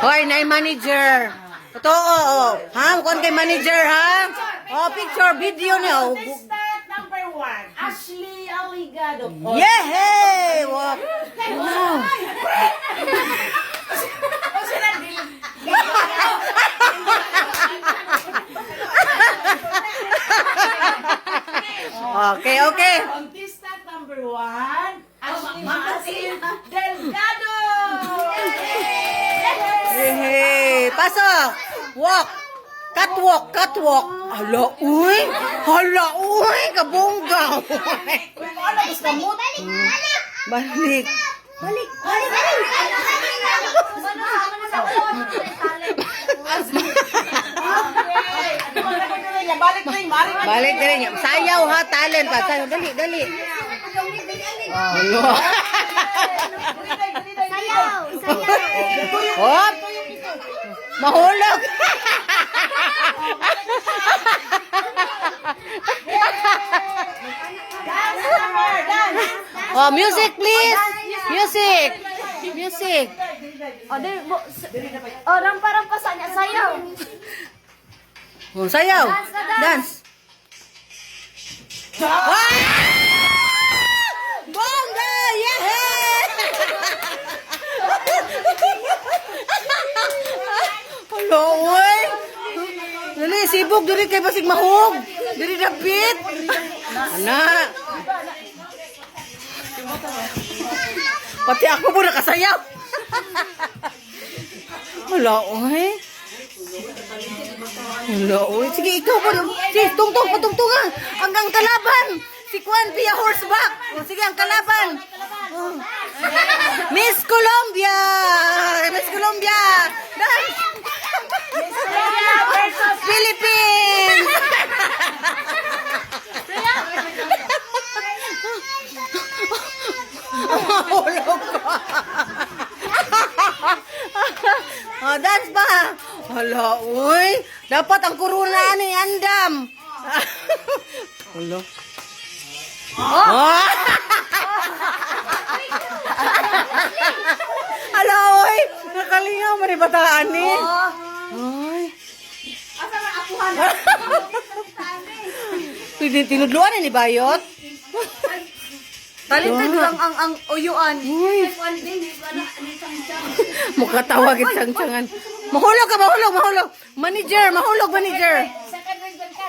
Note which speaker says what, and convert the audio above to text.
Speaker 1: Hoy, na manager. Totoo, oh. Ha? Kung kay manager, ha? Oh, picture, video niya. Oh.
Speaker 2: Contestant number 1, Ashley Aligado.
Speaker 1: Yehey! Wow. Wow. Okay, okay.
Speaker 2: Contestant number 1, Ashley Delgado.
Speaker 1: Yehey! Pasok! Walk! Catwalk! Catwalk! Hala, uy! Hala, uy! Kabongga! Balik! Balik ka rin. Sayaw ha, talent pa. Sayaw, dali, dali. Hala. Hop! Mahulog! Oh, music please! Music! Music!
Speaker 3: Rampa-rampa sa niya, sayaw.
Speaker 1: Oh, sayaw! Dance! Ah! Bongga! Yehey! Hello, uy! Dali, sibog, dali kay basig mahog! Dali dapit! Anak! Pati ako po nakasayaw! Wala, uy! Wala, uy! Sige, ikaw po! Sige, tungtong, patungtungan! Hanggang kalaban! Si Juan via horseback! Sige, ang kalaban! Oh. Miss Colombia! Miss Colombia! Dance!
Speaker 2: Miss Colombia versus
Speaker 1: Philippines! Mahulog ko! Oh, dance pa! Hala, uy! Dapat ang kuruna ni Andam! Hala. Oh! Hala, uy! Nakalingaw, maribataan ni! Ay! Tinudluan ni Bayot?
Speaker 3: Talented lang ang uyuan.
Speaker 1: Uy! Mukha tawagin sang-sangan. Mahulog ka, mahulog, mahulog! Manager, mahulog, manager!
Speaker 2: second region ka.